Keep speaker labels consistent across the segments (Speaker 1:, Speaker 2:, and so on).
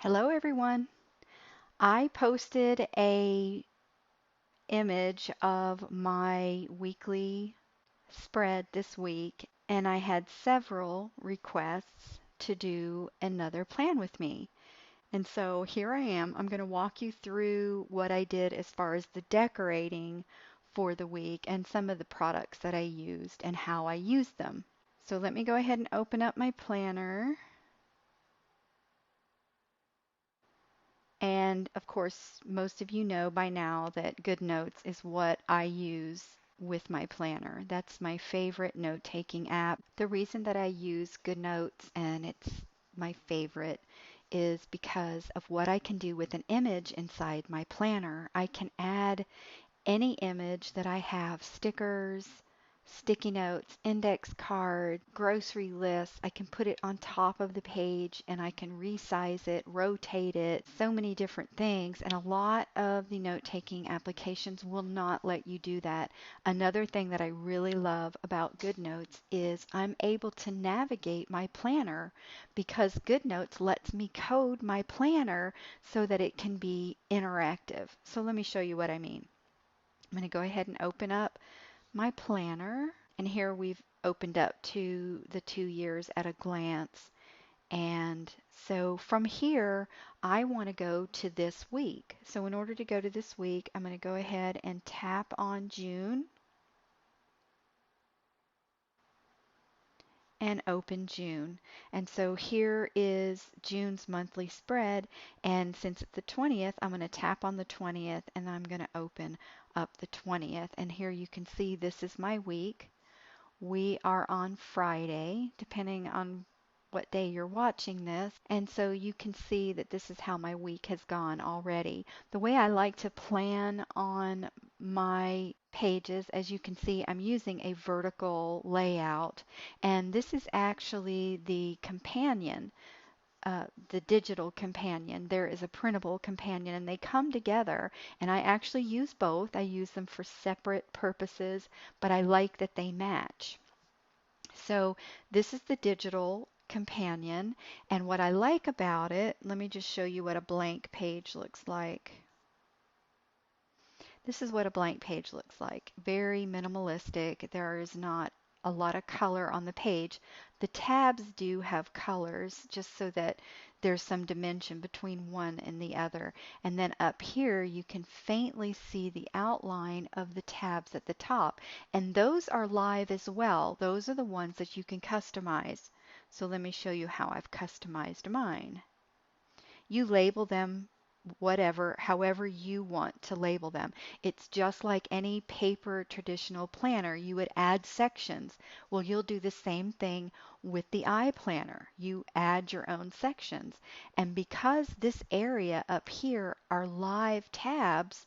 Speaker 1: Hello everyone. I posted a image of my weekly spread this week and I had several requests to do another plan with me. And so here I am. I'm going to walk you through what I did as far as the decorating for the week and some of the products that I used and how I used them. So let me go ahead and open up my planner. And of course, most of you know by now that GoodNotes is what I use with my planner. That's my favorite note-taking app. The reason that I use GoodNotes and it's my favorite is because of what I can do with an image inside my planner. I can add any image that I have, stickers, sticky notes, index card, grocery lists. I can put it on top of the page and I can resize it, rotate it, so many different things. And a lot of the note-taking applications will not let you do that. Another thing that I really love about GoodNotes is I'm able to navigate my planner because GoodNotes lets me code my planner so that it can be interactive. So let me show you what I mean. I'm going to go ahead and open up my planner. And here we've opened up to the 2 years at a glance. And so from here, I want to go to this week. So in order to go to this week, I'm going to go ahead and tap on June and open June. And so here is June's monthly spread. And since it's the 20th, I'm going to tap on the 20th and I'm going to open up the 20th. And here you can see this is my week. We are on Friday, depending on what day you're watching this. And so you can see that this is how my week has gone already. The way I like to plan on my pages, as you can see, I'm using a vertical layout. And this is actually the companion, the digital companion. There is a printable companion, and they come together. And I actually use both. I use them for separate purposes, but I like that they match. So this is the digital companion, and what I like about it, let me just show you what a blank page looks like. This is what a blank page looks like. Very minimalistic. There is not a lot of color on the page. The tabs do have colors just so that there's some dimension between one and the other. And then up here you can faintly see the outline of the tabs at the top. And those are live as well. Those are the ones that you can customize. So let me show you how I've customized mine. You label them whatever, however you want to label them. It's just like any paper traditional planner. You would add sections. Well, you'll do the same thing with the iPlanner. You add your own sections. And because this area up here are live tabs,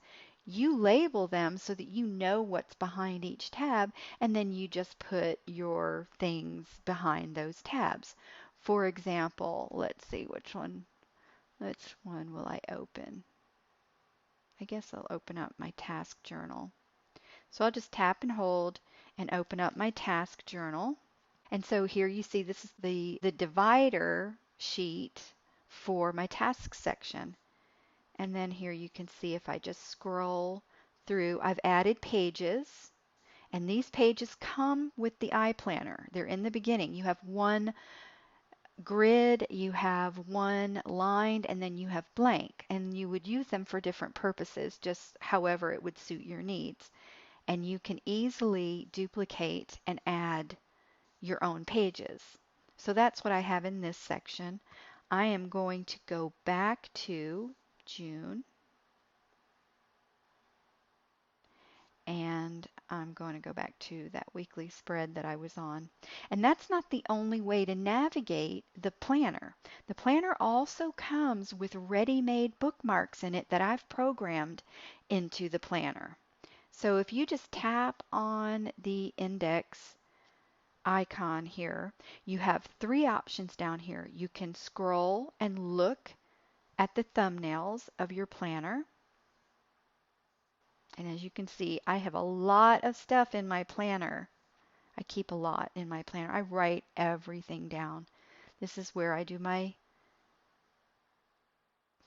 Speaker 1: you label them so that you know what's behind each tab, and then you just put your things behind those tabs. For example, let's see which one will I open? I guess I'll open up my task journal. So I'll just tap and hold and open up my task journal. And so here you see this is the divider sheet for my task section. And then here you can see if I just scroll through, I've added pages. And these pages come with the iPlanner. They're in the beginning. You have one grid, you have one lined, and then you have blank. And you would use them for different purposes, just however it would suit your needs. And you can easily duplicate and add your own pages. So that's what I have in this section. I am going to go back to June and I'm going to go back to that weekly spread that I was on. And that's not the only way to navigate the planner. The planner also comes with ready-made bookmarks in it that I've programmed into the planner. So if you just tap on the index icon here, you have three options down here. You can scroll and look at the thumbnails of your planner. And as you can see, I have a lot of stuff in my planner. I keep a lot in my planner. I write everything down. This is where I do my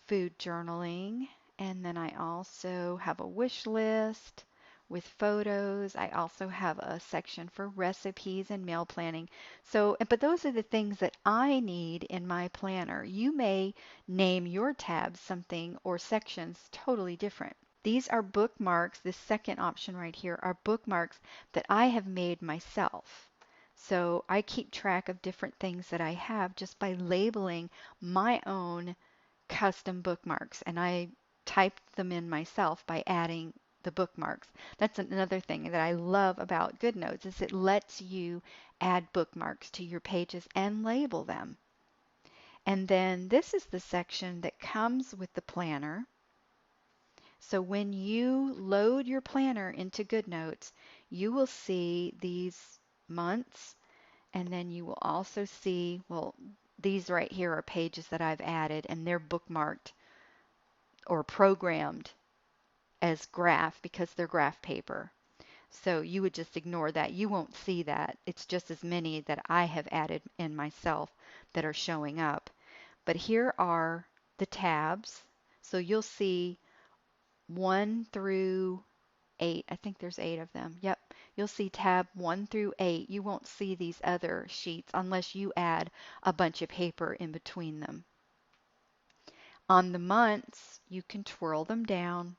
Speaker 1: food journaling, and then I also have a wish list with photos. I also have a section for recipes and meal planning. So, but those are the things that I need in my planner. You may name your tabs something or sections totally different. These are bookmarks. This second option right here are bookmarks that I have made myself. So I keep track of different things that I have just by labeling my own custom bookmarks, and I typed them in myself by adding the bookmarks. That's another thing that I love about GoodNotes is it lets you add bookmarks to your pages and label them. And then this is the section that comes with the planner. So when you load your planner into GoodNotes, you will see these months, and then you will also see, well, these right here are pages that I've added, and they're bookmarked or programmed as graph because they're graph paper. So you would just ignore that. You won't see that. It's just as many that I have added in myself that are showing up. But here are the tabs. So you'll see 1 through 8. I think there's 8 of them. Yep. You'll see tab 1 through 8. You won't see these other sheets unless you add a bunch of paper in between them. On the months, you can twirl them down,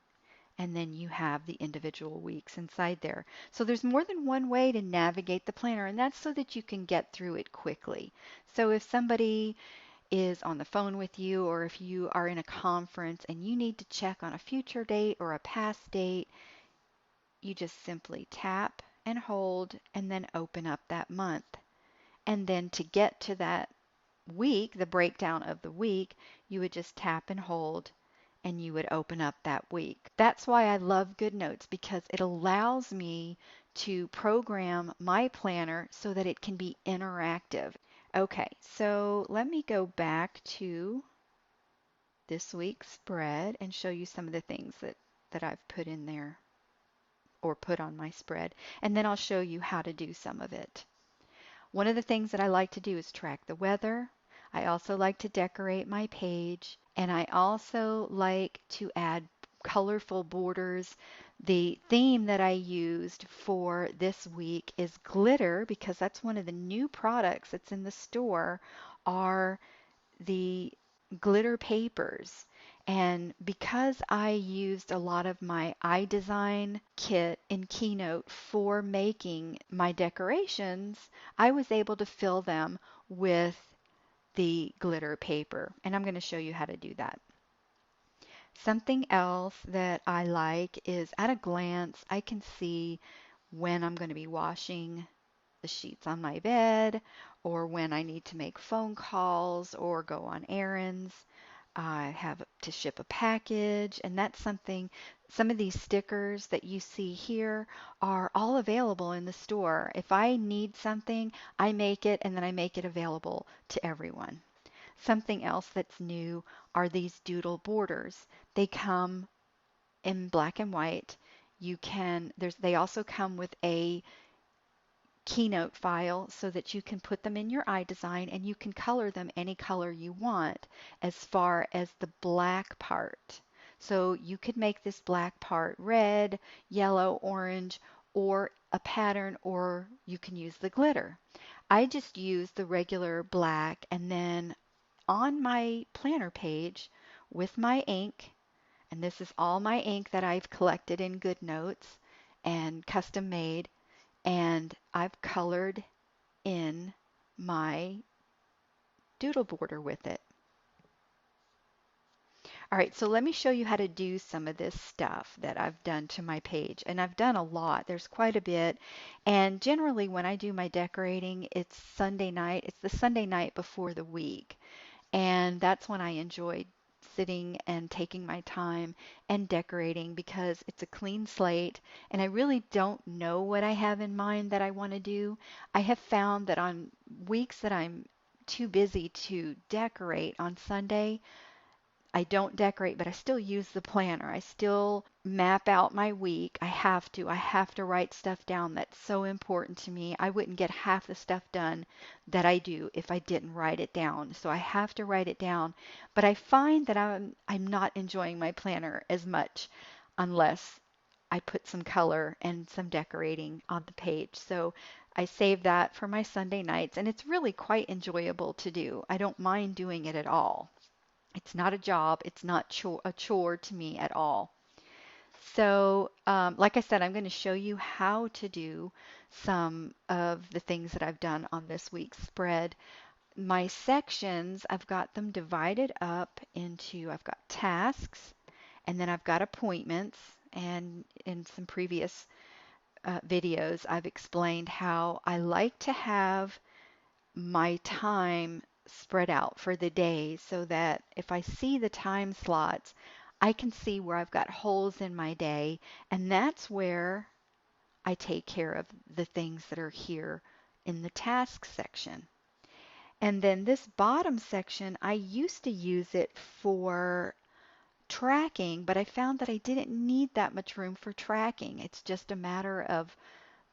Speaker 1: and then you have the individual weeks inside there. So there's more than one way to navigate the planner, and that's so that you can get through it quickly. So if somebody is on the phone with you, or if you are in a conference and you need to check on a future date or a past date, you just simply tap and hold and then open up that month. And then to get to that week, the breakdown of the week, you would just tap and hold and you would open up that week. That's why I love GoodNotes, because it allows me to program my planner so that it can be interactive. Okay, so let me go back to this week's spread and show you some of the things that I've put in there or put on my spread, and then I'll show you how to do some of it. One of the things that I like to do is track the weather. I also like to decorate my page, and I also like to add colorful borders. The theme that I used for this week is glitter, because that's one of the new products that's in the store are the glitter papers. And because I used a lot of my iDesign kit in Keynote for making my decorations, I was able to fill them with the glitter paper. And I'm going to show you how to do that. Something else that I like is at a glance, I can see when I'm going to be washing the sheets on my bed, or when I need to make phone calls or go on errands. I have to ship a package, and that's something. Some of these stickers that you see here are all available in the store. If I need something, I make it and then I make it available to everyone. Something else that's new are these doodle borders. They come in black and white. They also come with a Keynote file so that you can put them in your iDesign and you can color them any color you want as far as the black part. So you could make this black part red, yellow, orange, or a pattern, or you can use the glitter. I just use the regular black, and then on my planner page with my ink, and this is all my ink that I've collected in GoodNotes and custom made, and I've colored in my doodle border with it. All right, so let me show you how to do some of this stuff that I've done to my page. And I've done a lot. There's quite a bit. And generally when I do my decorating, it's Sunday night. It's the Sunday night before the week. And that's when I enjoy sitting and taking my time and decorating, because it's a clean slate and I really don't know what I have in mind that I want to do. I have found that on weeks that I'm too busy to decorate on Sunday, I don't decorate, but I still use the planner. I still map out my week. I have to. I have to write stuff down. That's so important to me. I wouldn't get half the stuff done that I do if I didn't write it down. So I have to write it down. But I find that I'm not enjoying my planner as much unless I put some color and some decorating on the page. So I save that for my Sunday nights, and it's really quite enjoyable to do. I don't mind doing it at all. It's not a job. It's not a chore to me at all. So, like I said, I'm going to show you how to do some of the things that I've done on this week's spread. My sections, I've got them divided up into, I've got tasks, and then I've got appointments. And in some previous videos, I've explained how I like to have my time spread out for the day so that if I see the time slots, I can see where I've got holes in my day, and that's where I take care of the things that are here in the task section. And then this bottom section, I used to use it for tracking, but I found that I didn't need that much room for tracking. It's just a matter of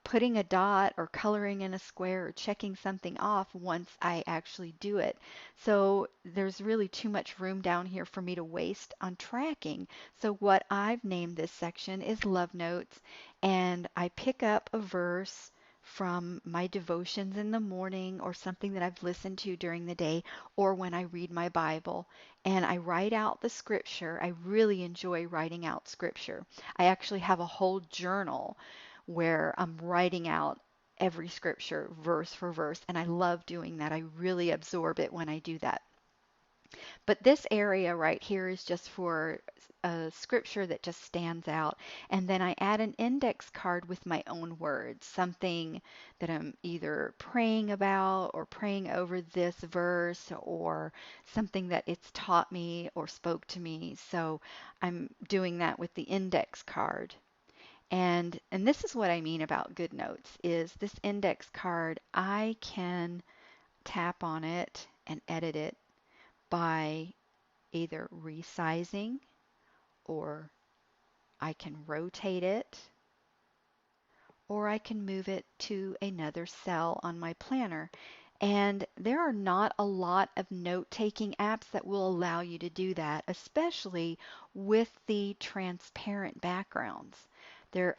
Speaker 1: putting a dot or coloring in a square or checking something off once I actually do it. So there's really too much room down here for me to waste on tracking. So what I've named this section is Love Notes, and I pick up a verse from my devotions in the morning or something that I've listened to during the day or when I read my Bible, and I write out the scripture. I really enjoy writing out scripture. I actually have a whole journal where I'm writing out every scripture verse for verse, and I love doing that. I really absorb it when I do that. But this area right here is just for a scripture that just stands out. And then I add an index card with my own words, something that I'm either praying about or praying over this verse or something that it's taught me or spoke to me. So I'm doing that with the index card. And this is what I mean about good notes is this index card, I can tap on it and edit it by either resizing, or I can rotate it, or I can move it to another cell on my planner. And there are not a lot of note-taking apps that will allow you to do that, especially with the transparent backgrounds.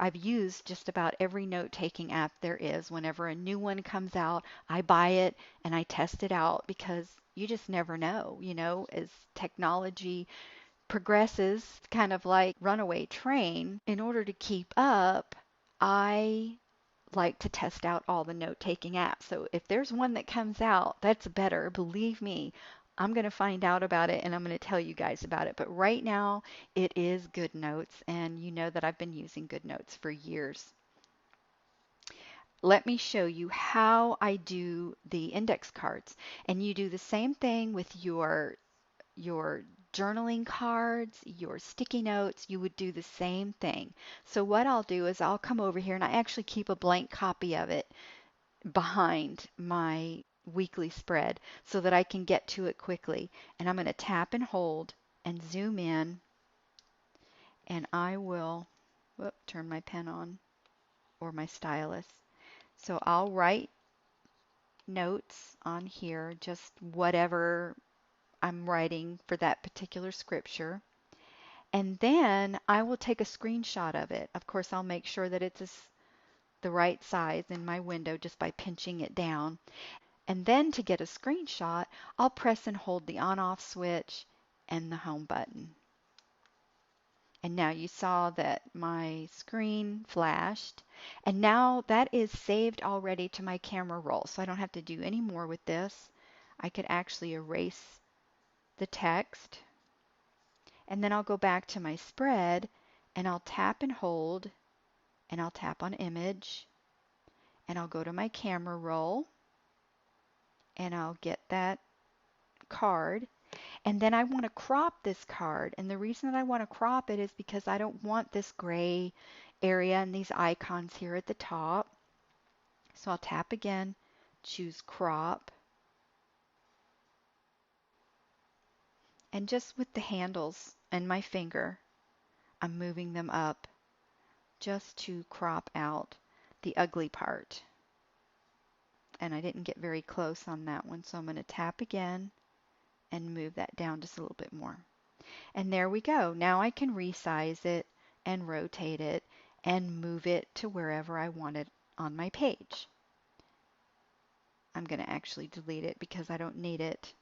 Speaker 1: I've used just about every note-taking app there is. Whenever a new one comes out, I buy it and I test it out because you just never know, as technology progresses, kind of like runaway train. In order to keep up, I like to test out all the note-taking apps. So if there's one that comes out that's better, believe me, I'm going to find out about it and I'm going to tell you guys about it. But right now it is GoodNotes, and you know that I've been using GoodNotes for years. Let me show you how I do the index cards. And you do the same thing with your journaling cards, your sticky notes. You would do the same thing. So what I'll do is I'll come over here, and I actually keep a blank copy of it behind my weekly spread so that I can get to it quickly. And I'm going to tap and hold and zoom in, and I will turn my pen on, or my stylus. So I'll write notes on here, just whatever I'm writing for that particular scripture. And then I will take a screenshot of it. Of course, I'll make sure that it's the right size in my window just by pinching it down. And then to get a screenshot, I'll press and hold the on-off switch and the home button. And now you saw that my screen flashed. And now that is saved already to my camera roll, so I don't have to do any more with this. I could actually erase the text. And then I'll go back to my spread, and I'll tap and hold, and I'll tap on image, and I'll go to my camera roll, and I'll get that card. And then I want to crop this card. And the reason that I want to crop it is because I don't want this gray area and these icons here at the top. So I'll tap again, choose crop, And just with the handles and my finger, I'm moving them up just to crop out the ugly part. And I didn't get very close on that one, so I'm going to tap again and move that down just a little bit more. And there we go. Now I can resize it and rotate it and move it to wherever I want it on my page. I'm going to actually delete it because I don't need it.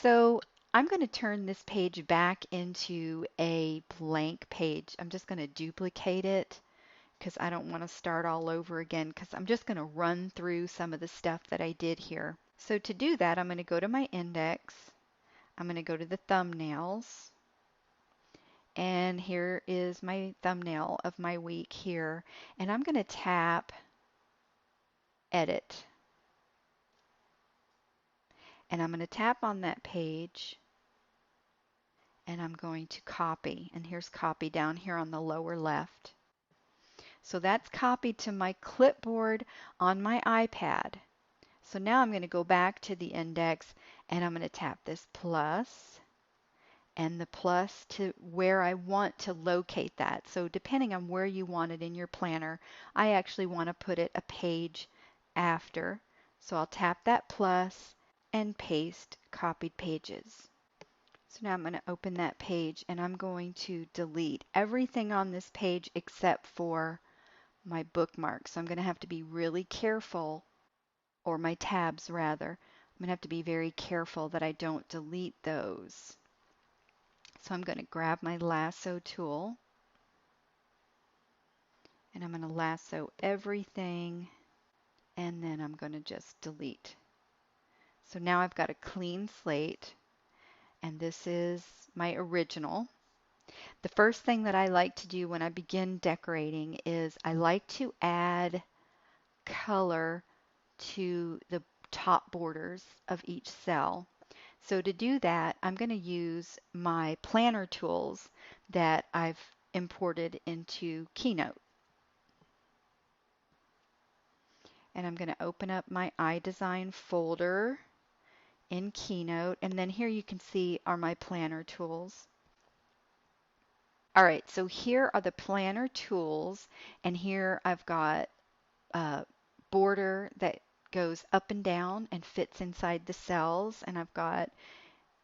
Speaker 1: So I'm going to turn this page back into a blank page. I'm just going to duplicate it because I don't want to start all over again, because I'm just going to run through some of the stuff that I did here. So to do that, I'm going to go to my index. I'm going to go to the thumbnails. And here is my thumbnail of my week here. And I'm going to tap Edit. And I'm going to tap on that page. And I'm going to copy. And here's copy down here on the lower left. So that's copied to my clipboard on my iPad. So now I'm going to go back to the index and I'm going to tap this plus and the plus to where I want to locate that. So depending on where you want it in your planner, I actually want to put it a page after. So I'll tap that plus and paste copied pages. So now I'm going to open that page and I'm going to delete everything on this page except for my bookmarks. So I'm going to have to be really careful, or my tabs rather. I'm going to have to be very careful that I don't delete those. So I'm going to grab my lasso tool and I'm going to lasso everything and then I'm going to just delete. So now I've got a clean slate and this is my original. The first thing that I like to do when I begin decorating is I like to add color to the top borders of each cell. So to do that, I'm going to use my planner tools that I've imported into Keynote. And I'm going to open up my iDesign folder in Keynote. And then here you can see are my planner tools. All right, so here are the planner tools. And here I've got a border that goes up and down and fits inside the cells. And I've got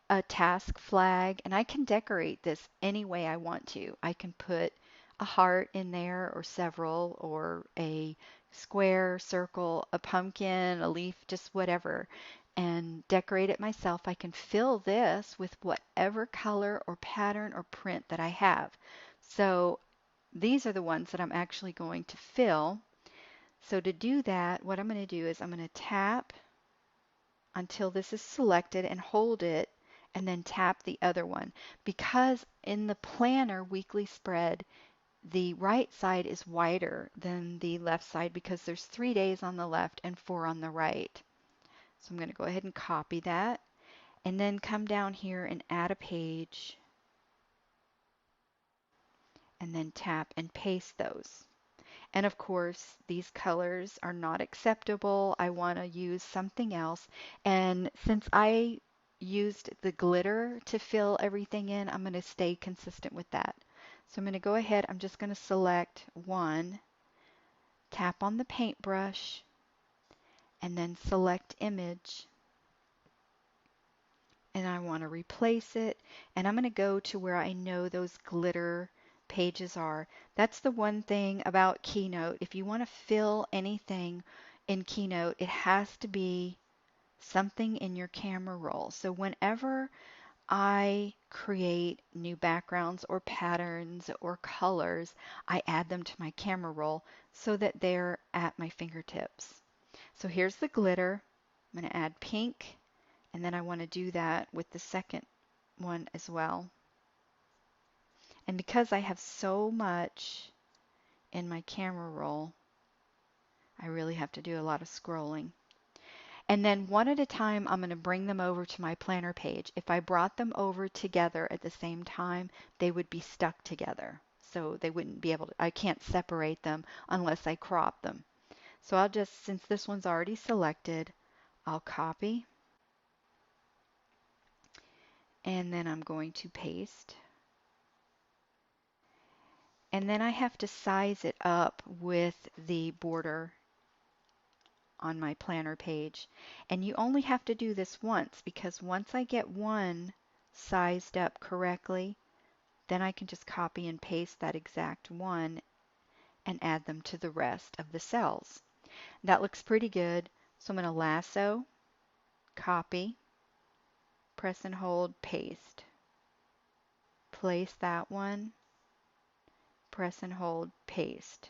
Speaker 1: a task flag, and I can decorate this any way I want to. I can put a heart in there or several, or a square, circle, a pumpkin, a leaf, just whatever, and decorate it myself. I can fill this with whatever color or pattern or print that I have. So these are the ones that I'm actually going to fill. So to do that, what I'm going to do is I'm going to tap until this is selected and hold it and then tap the other one. Because in the planner weekly spread, the right side is wider than the left side because there's 3 days on the left and 4 on the right. So I'm going to go ahead and copy that and then come down here and add a page and then tap and paste those. And of course, these colors are not acceptable. I want to use something else. And since I used the glitter to fill everything in, I'm going to stay consistent with that. So I'm going to go ahead, I'm just going to select one, tap on the paintbrush, and then select image. And I want to replace it. And I'm going to go to where I know those glitter pages are. That's the one thing about Keynote. If you want to fill anything in Keynote, it has to be something in your camera roll. So whenever I create new backgrounds or patterns or colors, I add them to my camera roll so that they're at my fingertips. So here's the glitter. I'm going to add pink, and then I want to do that with the second one as well. And because I have so much in my camera roll, I really have to do a lot of scrolling. And then one at a time, I'm going to bring them over to my planner page. If I brought them over together at the same time, they would be stuck together. So they wouldn't be able to, I can't separate them unless I crop them. So I'll just, since this one's already selected, I'll copy And then I'm going to paste. And then I have to size it up with the border on my planner page. And you only have to do this once, because once I get one sized up correctly, then I can just copy and paste that exact one and add them to the rest of the cells. That looks pretty good. So I'm going to lasso, copy, press and hold, paste. Place that one, press and hold, paste.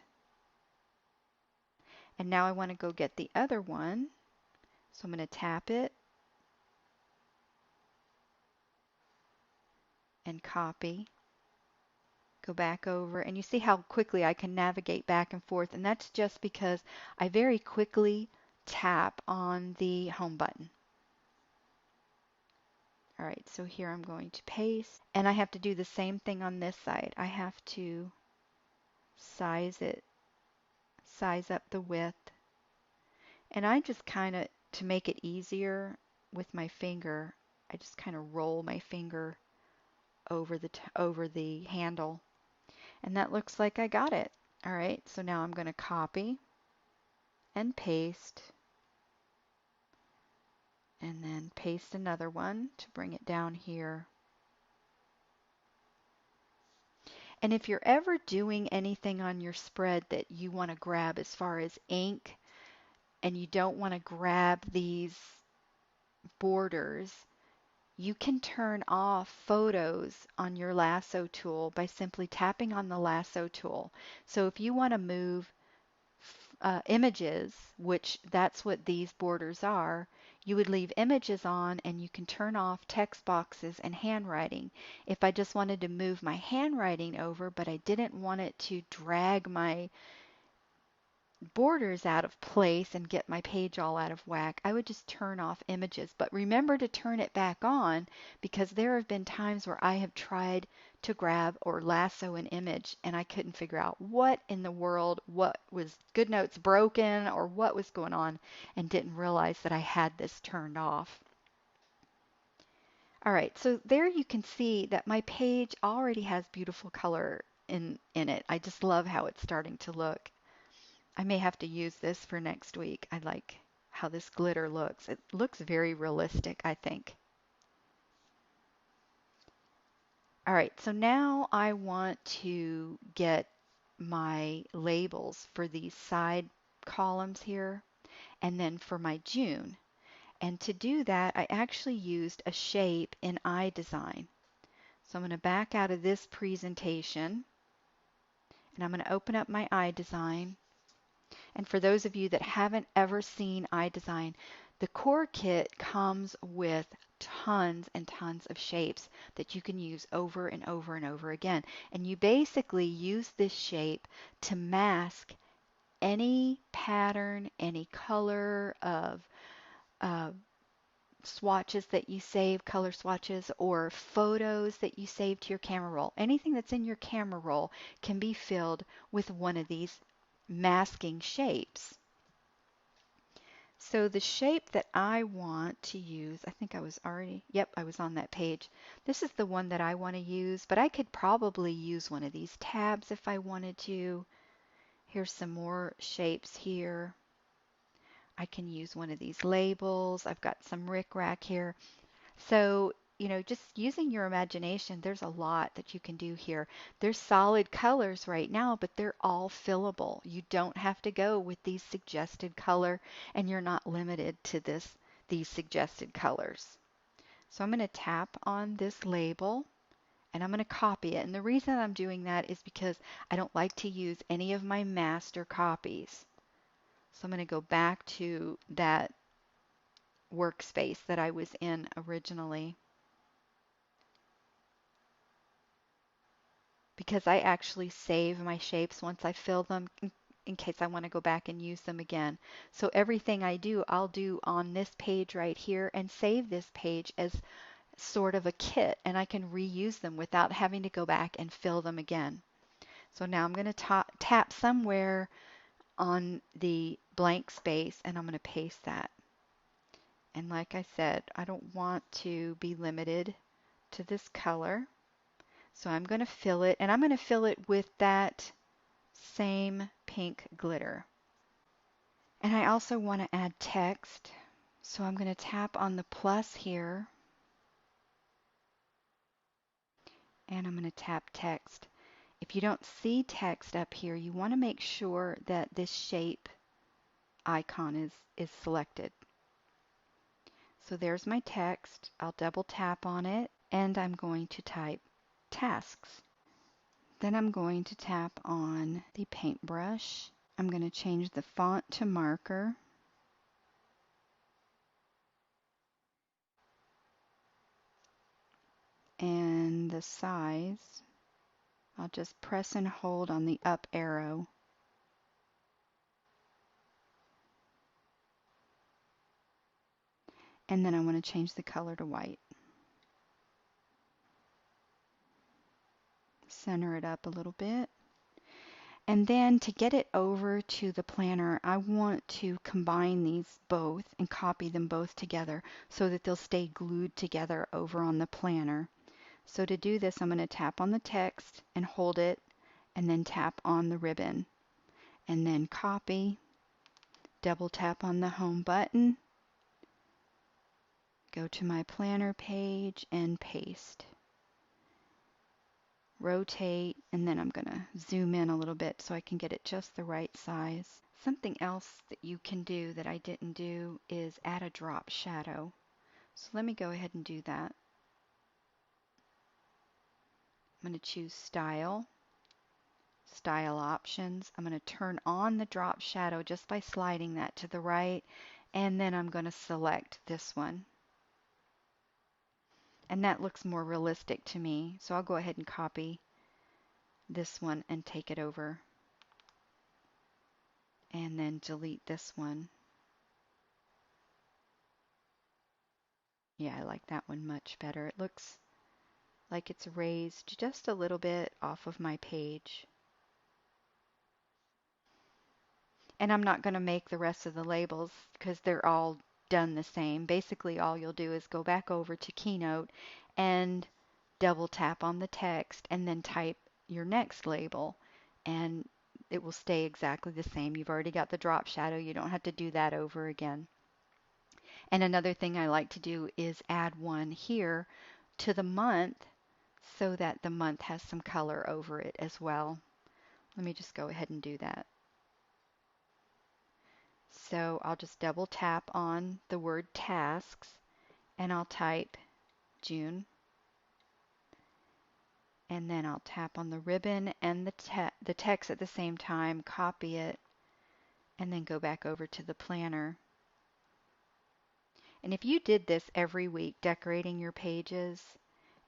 Speaker 1: And now I want to go get the other one. So I'm going to tap it and copy. Go back over, and you see how quickly I can navigate back and forth, and that's just because I very quickly tap on the home button. All right, so here I'm going to paste, and I have to do the same thing on this side. I have to size it, size up the width, and I just kind of, to make it easier with my finger, I just kind of roll my finger over the handle, and that looks like I got it. All right, so now I'm going to copy and paste, and then paste another one to bring it down here. And if you're ever doing anything on your spread that you want to grab as far as ink, and you don't want to grab these borders, you can turn off photos on your lasso tool by simply tapping on the lasso tool. So if you want to move images, which that's what these borders are, you would leave images on, and you can turn off text boxes and handwriting. If I just wanted to move my handwriting over, but I didn't want it to drag my borders out of place and get my page all out of whack, I would just turn off images. But remember to turn it back on, because there have been times where I have tried to grab or lasso an image and I couldn't figure out what in the world, what was GoodNotes broken or what was going on, and didn't realize that I had this turned off. All right, so there you can see that my page already has beautiful color in it. I just love how it's starting to look. I may have to use this for next week. I like how this glitter looks. It looks very realistic, I think. All right, so now I want to get my labels for these side columns here, and then for my June. And to do that, I actually used a shape in iDesign. So I'm going to back out of this presentation, and I'm going to open up my iDesign. And for those of you that haven't ever seen iDesign, the core kit comes with tons and tons of shapes that you can use over and over and over again. And you basically use this shape to mask any pattern, any color of uh, swatches that you save, color swatches, or photos that you save to your camera roll. Anything that's in your camera roll can be filled with one of these masking shapes. So the shape that I want to use, I think I was already, yep, I was on that page. This is the one that I want to use, but I could probably use one of these tabs if I wanted to. Here's some more shapes here. I can use one of these labels. I've got some rickrack here. So, just using your imagination, there's a lot that you can do here. There's solid colors right now, but they're all fillable. You don't have to go with these suggested color, and you're not limited to these suggested colors. So I'm going to tap on this label, and I'm going to copy it. And the reason I'm doing that is because I don't like to use any of my master copies. So I'm going to go back to that workspace that I was in originally, because I actually save my shapes once I fill them in case I want to go back and use them again. So everything I do, I'll do on this page right here and save this page as sort of a kit, and I can reuse them without having to go back and fill them again. So now I'm going to tap somewhere on the blank space, and I'm going to paste that. And like I said, I don't want to be limited to this color. So I'm going to fill it, and I'm going to fill it with that same pink glitter. And I also want to add text. So I'm going to tap on the plus here, and I'm going to tap text. If you don't see text up here, you want to make sure that this shape icon is selected. So there's my text. I'll double tap on it, and I'm going to type tasks. Then I'm going to tap on the paintbrush. I'm going to change the font to marker. And the size, I'll just press and hold on the up arrow. And then I want to change the color to white. Center it up a little bit. And then to get it over to the planner, I want to combine these both and copy them both together so that they'll stay glued together over on the planner. So to do this, I'm going to tap on the text and hold it, and then tap on the ribbon, and then copy, double tap on the home button, go to my planner page and paste. Rotate, and then I'm going to zoom in a little bit so I can get it just the right size. Something else that you can do that I didn't do is add a drop shadow. So let me go ahead and do that. I'm going to choose Style, Style Options. I'm going to turn on the drop shadow just by sliding that to the right, and then I'm going to select this one. And that looks more realistic to me, so I'll go ahead and copy this one and take it over. And then delete this one. Yeah, I like that one much better. It looks like it's raised just a little bit off of my page. And I'm not going to make the rest of the labels because they're all done the same. Basically, all you'll do is go back over to Keynote and double tap on the text and then type your next label, and it will stay exactly the same. You've already got the drop shadow. You don't have to do that over again. And another thing I like to do is add one here to the month so that the month has some color over it as well. Let me just go ahead and do that. So I'll just double tap on the word tasks, and I'll type June, and then I'll tap on the ribbon and the text at the same time, copy it, and then go back over to the planner. And if you did this every week, decorating your pages,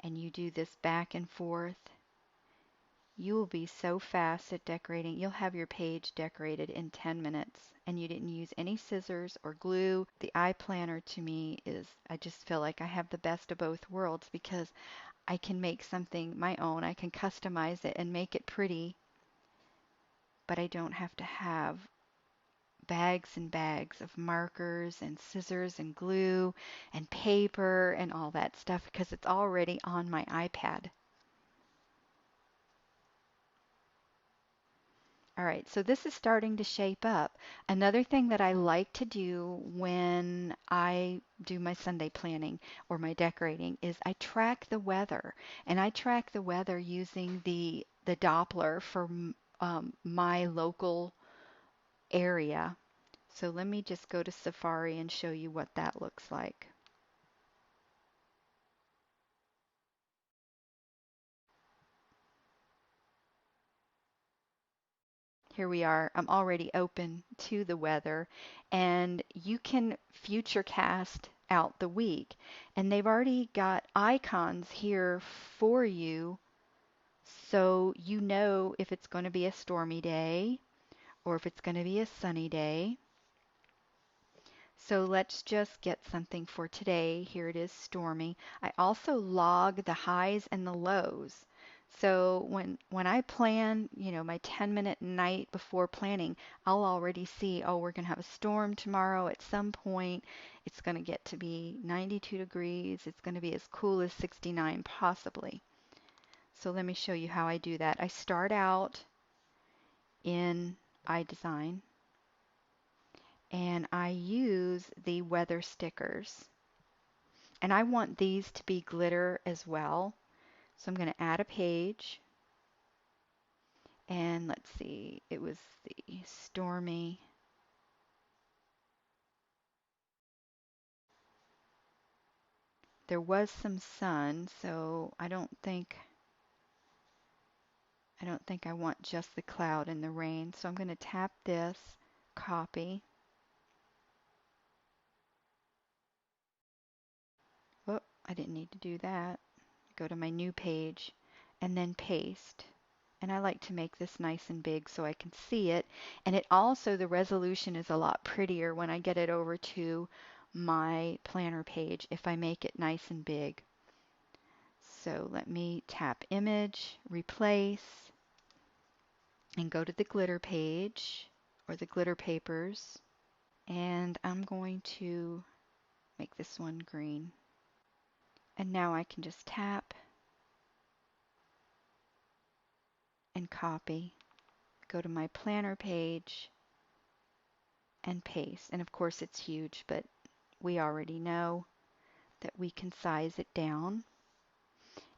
Speaker 1: and you do this back and forth, you will be so fast at decorating. You'll have your page decorated in 10 minutes, and you didn't use any scissors or glue. The iPlanner to me is, I just feel like I have the best of both worlds because I can make something my own. I can customize it and make it pretty, but I don't have to have bags and bags of markers and scissors and glue and paper and all that stuff because it's already on my iPad. All right, so this is starting to shape up. Another thing that I like to do when I do my Sunday planning or my decorating is I track the weather, and I track the weather using the Doppler for my local area. So let me just go to Safari and show you what that looks like. Here we are. I'm already open to the weather, and you can future cast out the week. And they've already got icons here for you so you know if it's going to be a stormy day or if it's going to be a sunny day. So let's just get something for today. Here it is, stormy. I also log the highs and the lows. So when I plan, you know, my 10-minute night before planning, I'll already see, oh, we're going to have a storm tomorrow at some point. It's going to get to be 92 degrees. It's going to be as cool as 69 possibly. So let me show you how I do that. I start out in iDesign and I use the weather stickers. And I want these to be glitter as well. So I'm going to add a page. And let's see, it was the stormy. There was some sun, so I don't think I want just the cloud and the rain. So I'm going to tap this, copy. Oh, I didn't need to do that. Go to my new page and then paste. And I like to make this nice and big so I can see it. And it also, the resolution is a lot prettier when I get it over to my planner page if I make it nice and big. So let me tap image, replace, and go to the glitter page or the glitter papers. And I'm going to make this one green. And now I can just tap and copy, go to my planner page and paste. And of course it's huge, but we already know that we can size it down.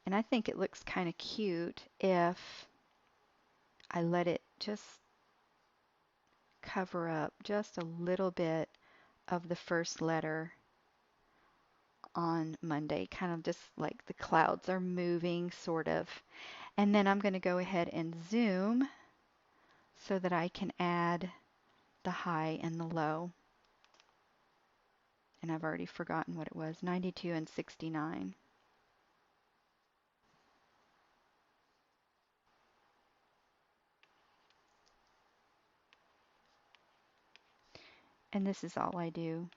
Speaker 1: And I think it looks kind of cute if I let it just cover up just a little bit of the first letter on Monday, kind of just like the clouds are moving, sort of. And then I'm going to go ahead and zoom so that I can add the high and the low. And I've already forgotten what it was, 92 and 69. And this is all I do.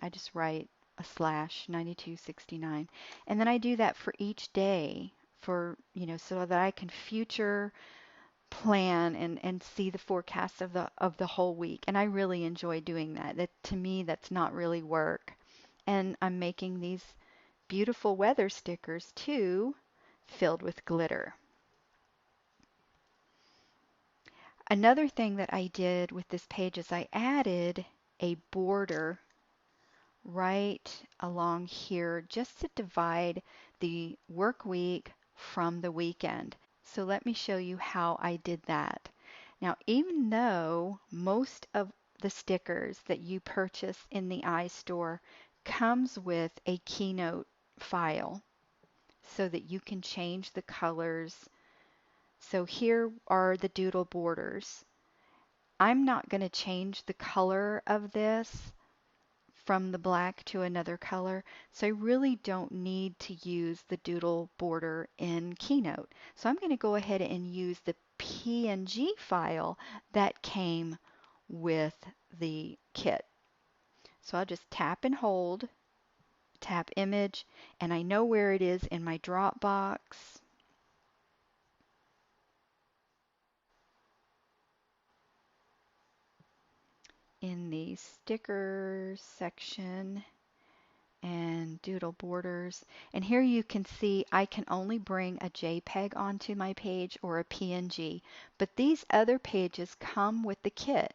Speaker 1: I just write a slash 9269. And then I do that for each day for, you know, so that I can future plan and see the forecast of the whole week. And I really enjoy doing that. That to me, that's not really work. And I'm making these beautiful weather stickers too, filled with glitter. Another thing that I did with this page is I added a border right along here just to divide the work week from the weekend. So let me show you how I did that. Now, even though most of the stickers that you purchase in the iStore comes with a Keynote file so that you can change the colors. So here are the doodle borders. I'm not going to change the color of this from the black to another color. So I really don't need to use the doodle border in Keynote. So I'm going to go ahead and use the PNG file that came with the kit. So I'll just tap and hold, tap image, and I know where it is in my Dropbox. In the stickers section and doodle borders. And here you can see I can only bring a JPEG onto my page or a PNG, but these other pages come with the kit.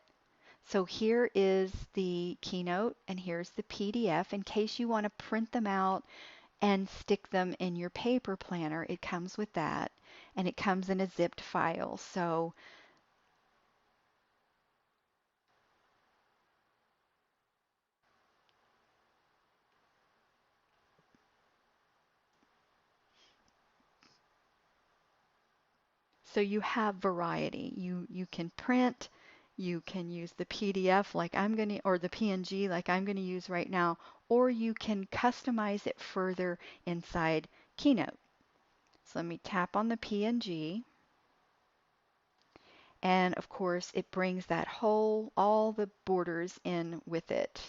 Speaker 1: So here is the Keynote and here's the PDF in case you want to print them out and stick them in your paper planner. It comes with that and it comes in a zipped file. So you have variety. You can print, you can use the PDF like I'm going to, or the PNG like I'm going to use right now, or you can customize it further inside Keynote. So let me tap on the PNG. And of course, it brings that whole, all the borders in with it,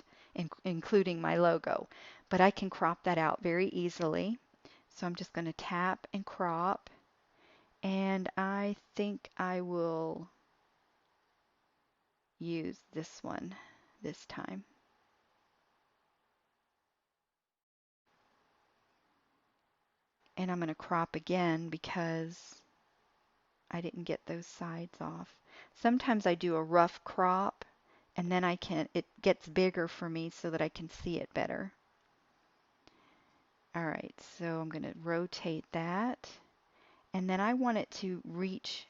Speaker 1: including my logo. But I can crop that out very easily. So I'm just going to tap and crop. And I think I will use this one this time. And I'm going to crop again because I didn't get those sides off. Sometimes I do a rough crop and then it gets bigger for me so that I can see it better. All right, so I'm going to rotate that. And then I want it to reach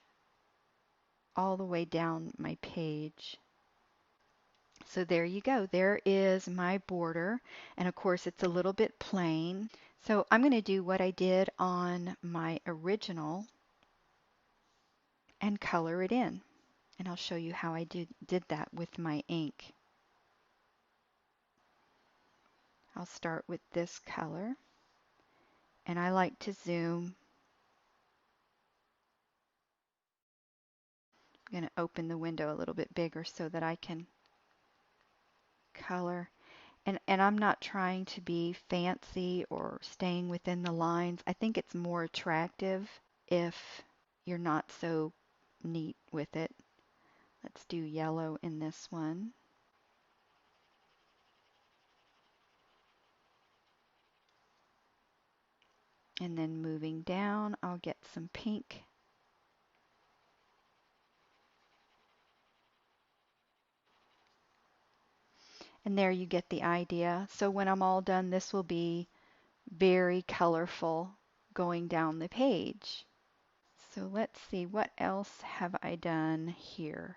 Speaker 1: all the way down my page. So there you go. There is my border. And of course, it's a little bit plain. So I'm going to do what I did on my original and color it in. And I'll show you how I did that with my ink. I'll start with this color. And I like to zoom. I'm going to open the window a little bit bigger so that I can color. And I'm not trying to be fancy or staying within the lines. I think it's more attractive if you're not so neat with it. Let's do yellow in this one. And then moving down, I'll get some pink. And there you get the idea. So when I'm all done, this will be very colorful going down the page. So let's see, what else have I done here?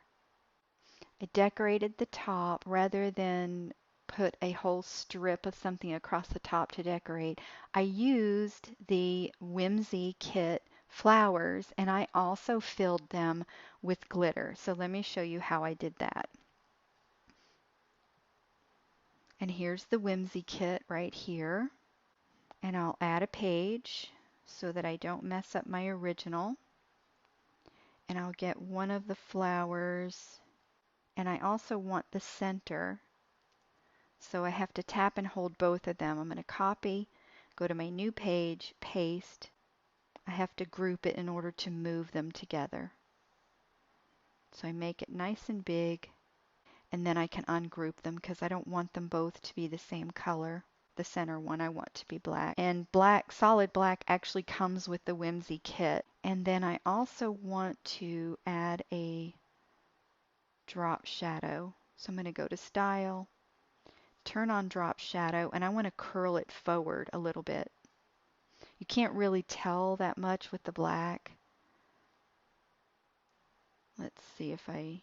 Speaker 1: I decorated the top rather than put a whole strip of something across the top to decorate. I used the Whimsy Kit flowers and I also filled them with glitter. So let me show you how I did that. And here's the Whimsy Kit right here. And I'll add a page so that I don't mess up my original. And I'll get one of the flowers. And I also want the center. So I have to tap and hold both of them. I'm going to copy, go to my new page, paste. I have to group it in order to move them together. So I make it nice and big, and then I can ungroup them because I don't want them both to be the same color. The center one I want to be black. And black, solid black actually comes with the Whimsy Kit. And then I also want to add a drop shadow. So I'm going to go to Style, turn on drop shadow, and I want to curl it forward a little bit. You can't really tell that much with the black. Let's see if I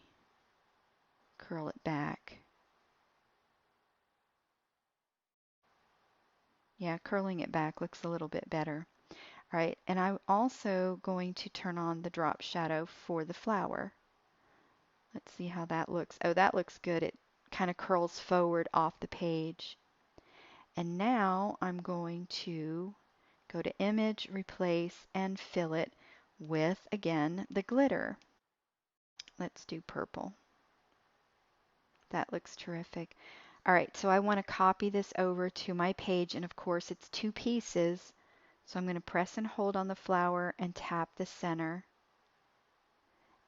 Speaker 1: curl it back. Yeah, curling it back looks a little bit better. All right, and I'm also going to turn on the drop shadow for the flower. Let's see how that looks. Oh, that looks good. It kind of curls forward off the page. And now I'm going to go to Image, Replace, and fill it with, again, the glitter. Let's do purple. That looks terrific. All right, so I want to copy this over to my page, and of course it's two pieces. So I'm going to press and hold on the flower and tap the center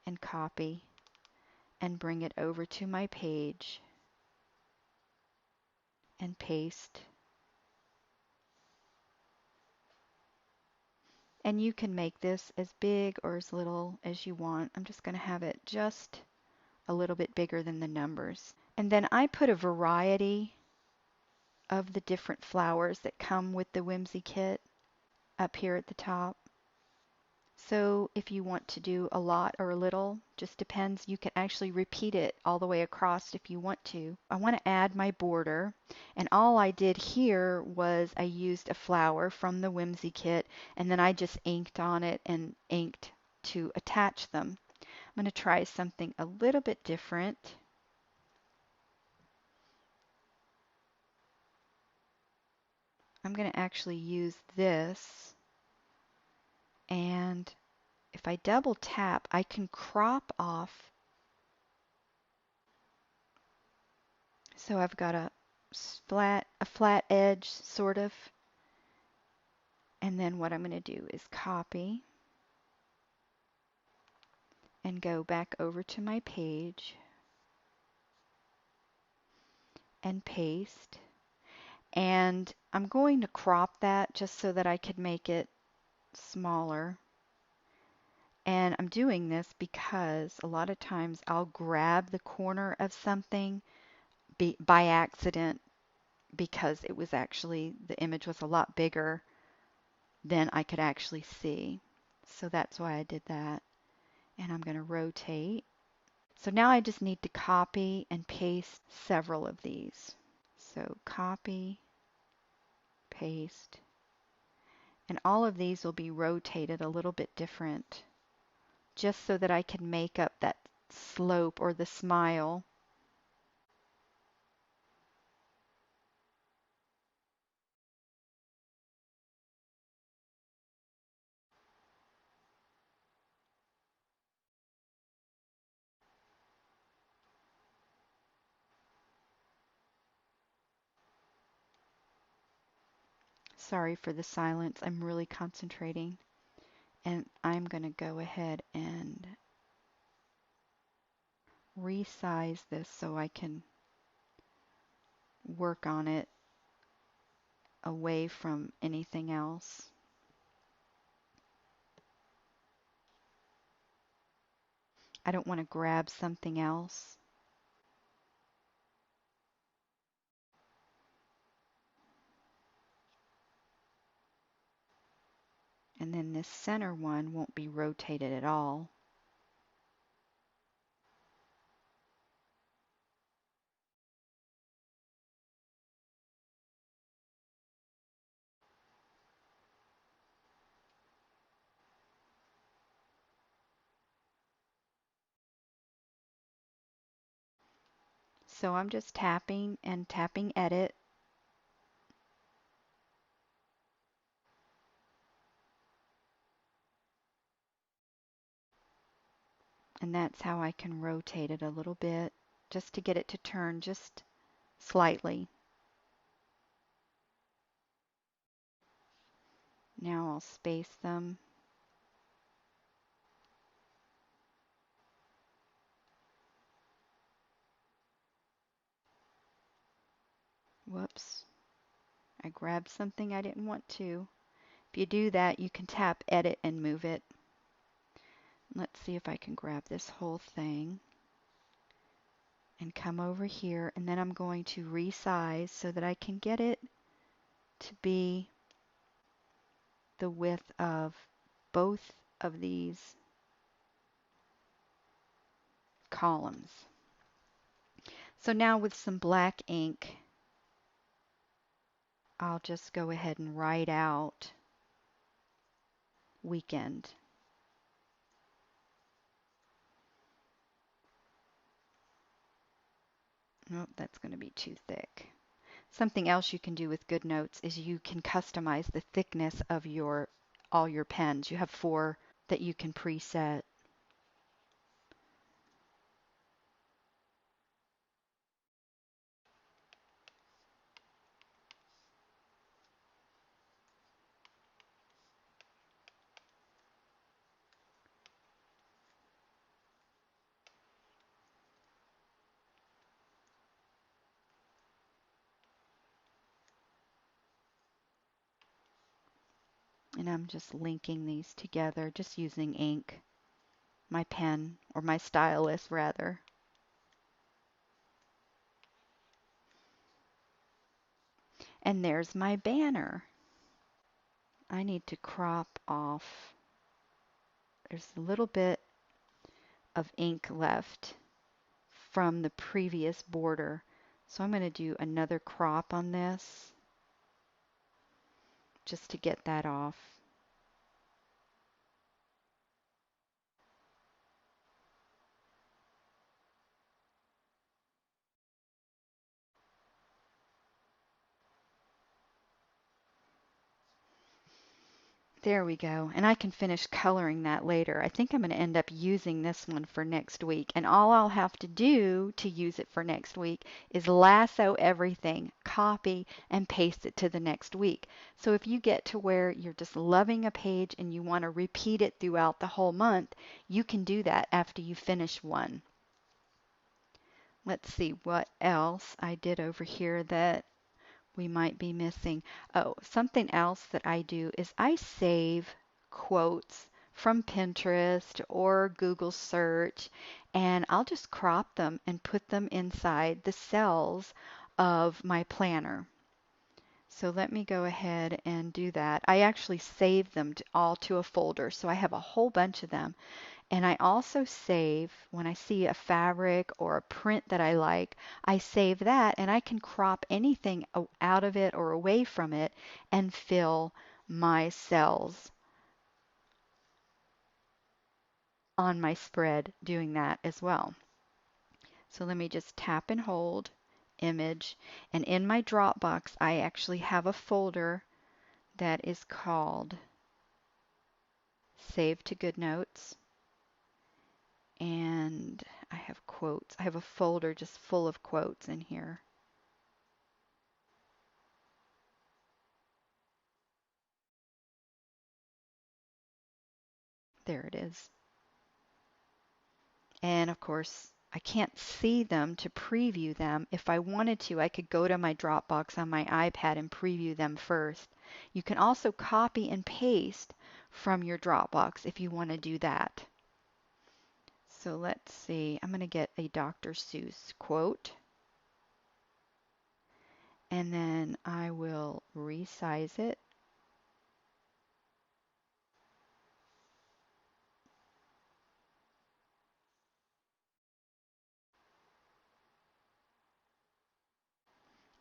Speaker 1: and copy and bring it over to my page and paste. And you can make this as big or as little as you want. I'm just going to have it just a little bit bigger than the numbers. And then I put a variety of the different flowers that come with the Whimsy Kit up here at the top. So if you want to do a lot or a little, just depends. You can actually repeat it all the way across if you want to. I want to add my border, and all I did here was I used a flower from the Whimsy Kit, and then I just inked on it and inked to attach them. I'm going to try something a little bit different. I'm going to actually use this, and if I double tap, I can crop off. So I've got a flat edge sort of. And then what I'm going to do is copy and go back over to my page and paste. And I'm going to crop that just so that I could make it smaller. And I'm doing this because a lot of times I'll grab the corner of something by accident because it was actually, the image was a lot bigger than I could actually see. So that's why I did that. And I'm going to rotate. So now I just need to copy and paste several of these. So copy, paste, and all of these will be rotated a little bit different just so that I can make up that slope or the smile. Sorry for the silence. I'm really concentrating. And I'm going to go ahead and resize this so I can work on it away from anything else. I don't want to grab something else. And then this center one won't be rotated at all. So I'm just tapping and tapping edit. And that's how I can rotate it a little bit just to get it to turn just slightly. Now I'll space them. Whoops. I grabbed something I didn't want to. If you do that, you can tap edit and move it. Let's see if I can grab this whole thing and come over here, and then I'm going to resize so that I can get it to be the width of both of these columns. So now with some black ink, I'll just go ahead and write out weekend. Nope, that's going to be too thick. Something else you can do with GoodNotes is you can customize the thickness of all your pens. You have 4 that you can preset. And I'm just linking these together, just using ink, my pen, or my stylus rather. And there's my banner. I need to crop off. There's a little bit of ink left from the previous border. So I'm going to do another crop on this just to get that off. There we go. And I can finish coloring that later. I think I'm going to end up using this one for next week. And all I'll have to do to use it for next week is lasso everything, copy, and paste it to the next week. So if you get to where you're just loving a page and you want to repeat it throughout the whole month, you can do that after you finish one. Let's see what else I did over here that we might be missing. Oh, something else that I do is I save quotes from Pinterest or Google search, and I'll just crop them and put them inside the cells of my planner. So let me go ahead and do that. I actually save them all to a folder, so I have a whole bunch of them. And I also save, when I see a fabric or a print that I like, I save that and I can crop anything out of it or away from it and fill my cells on my spread doing that as well. So let me just tap and hold image. And in my Dropbox, I actually have a folder that is called Save to Good Notes. And I have quotes. I have a folder just full of quotes in here. There it is. And of course, I can't see them to preview them. If I wanted to, I could go to my Dropbox on my iPad and preview them first. You can also copy and paste from your Dropbox if you want to do that. So let's see. I'm going to get a Dr. Seuss quote. And then I will resize it.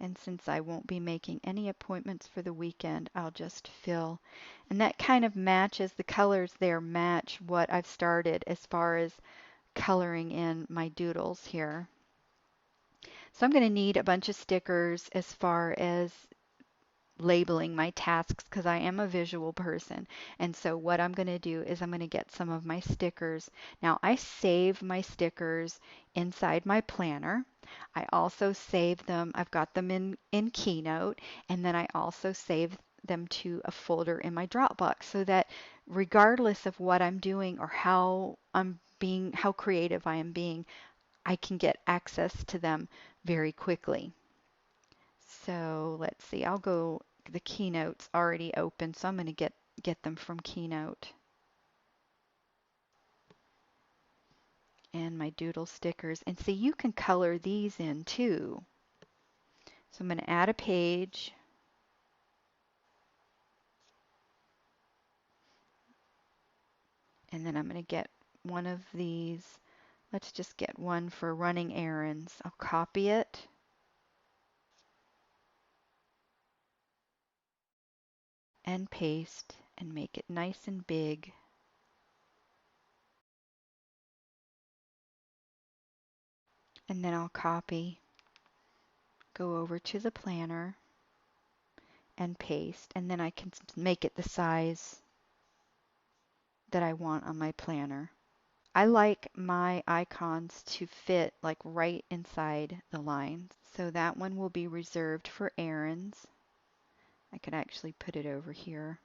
Speaker 1: And since I won't be making any appointments for the weekend, I'll just fill. And that kind of matches, the colors there match what I've started as far as coloring in my doodles here. So I'm going to need a bunch of stickers as far as labeling my tasks because I am a visual person. And so what I'm going to do is I'm going to get some of my stickers. Now I save my stickers inside my planner. I also save them, I've got them in Keynote, and then I also save them to a folder in my Dropbox so that regardless of what I'm doing or how creative I am being, I can get access to them very quickly. So let's see, I'll go, the Keynote's already open, so I'm going to get them from Keynote. And my doodle stickers. And see, you can color these in too. So I'm going to add a page. And then I'm going to get one of these. Let's just get one for running errands. I'll copy it. And paste and make it nice and big. And then I'll copy, go over to the planner and paste. And then I can make it the size that I want on my planner. I like my icons to fit like right inside the lines. So that one will be reserved for errands. I could actually put it over here.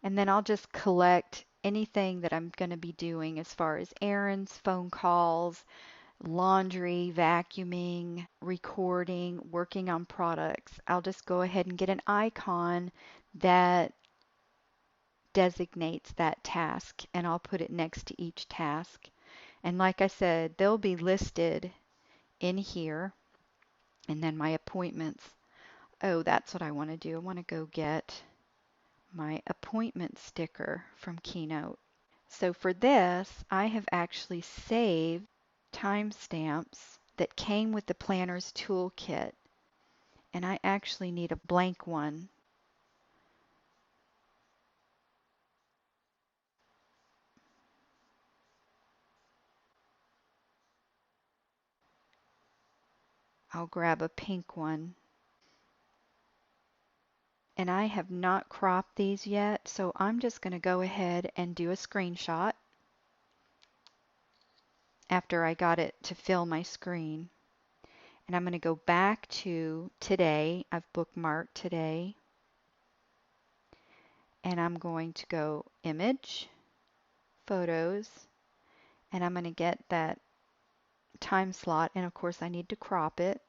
Speaker 1: And then I'll just collect anything that I'm going to be doing as far as errands, phone calls, laundry, vacuuming, recording, working on products. I'll just go ahead and get an icon that designates that task and I'll put it next to each task. And like I said, they'll be listed in here. And then my appointments. Oh, that's what I want to do. I want to go get my appointment sticker from Keynote. So for this, I have actually saved timestamps that came with the Planner's Toolkit. And I actually need a blank one. I'll grab a pink one. and I have not cropped these yet, so I'm just going to go ahead and do a screenshot after I got it to fill my screen. And I'm going to go back to today. I've bookmarked today. And I'm going to go Image, Photos, and I'm going to get that time slot. And of course, I need to crop it.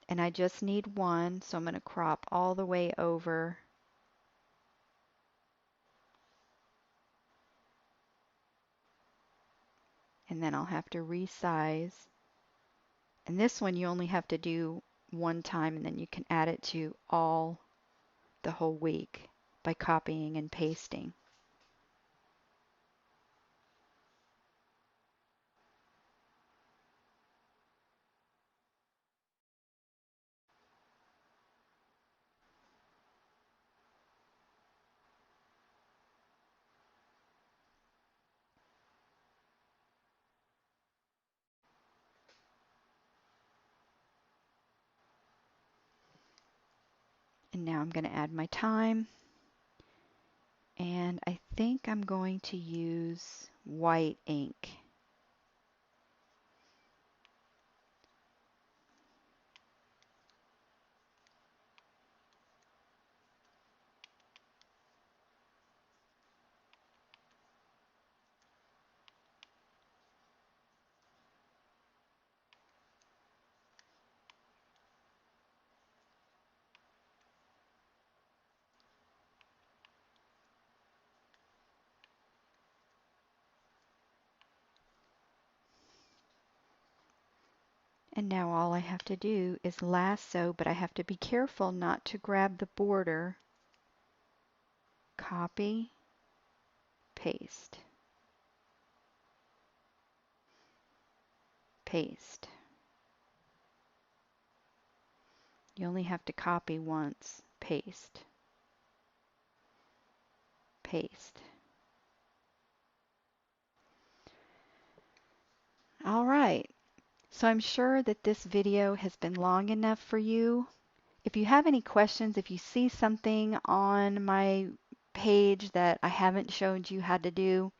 Speaker 1: And I just need one, so I'm going to crop all the way over. And then I'll have to resize. And this one you only have to do one time, and then you can add it to the whole week by copying and pasting. And now I'm going to add my time. And I think I'm going to use white ink. And now all I have to do is lasso, but I have to be careful not to grab the border. Copy, paste, paste. You only have to copy once. Paste, paste. All right. So I'm sure that this video has been long enough for you. If you have any questions, if you see something on my page that I haven't showed you how to do,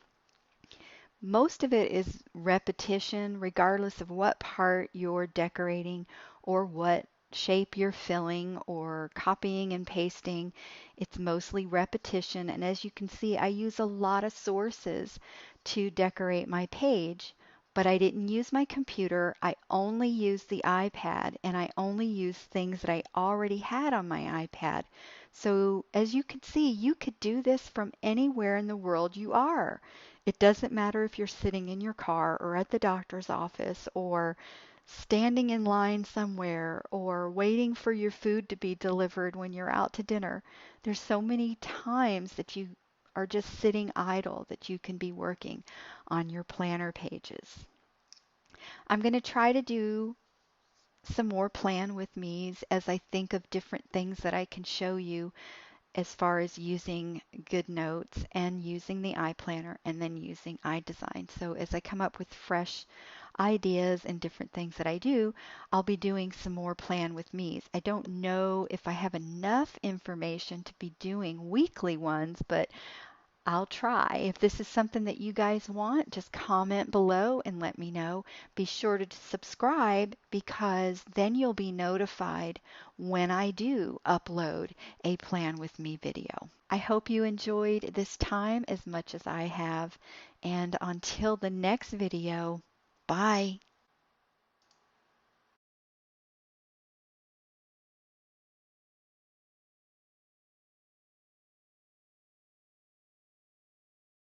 Speaker 1: most of it is repetition, regardless of what part you're decorating or what shape you're filling or copying and pasting. It's mostly repetition. And as you can see, I use a lot of sources to decorate my page, but I didn't use my computer. I only used the iPad, and I only used things that I already had on my iPad. So as you can see, you could do this from anywhere in the world you are. It doesn't matter if you're sitting in your car or at the doctor's office or standing in line somewhere or waiting for your food to be delivered when you're out to dinner. There's so many times that you are just sitting idle that you can be working on your planner pages. I'm going to try to do some more plan with me's as I think of different things that I can show you as far as using GoodNotes and using the iPlanner and then using iDesign. So as I come up with fresh ideas and different things that I do, I'll be doing some more plan with me's. I don't know if I have enough information to be doing weekly ones, but I'll try. If this is something that you guys want, just comment below and let me know. Be sure to subscribe because then you'll be notified when I do upload a Plan With Me video. I hope you enjoyed this time as much as I have. And until the next video, bye.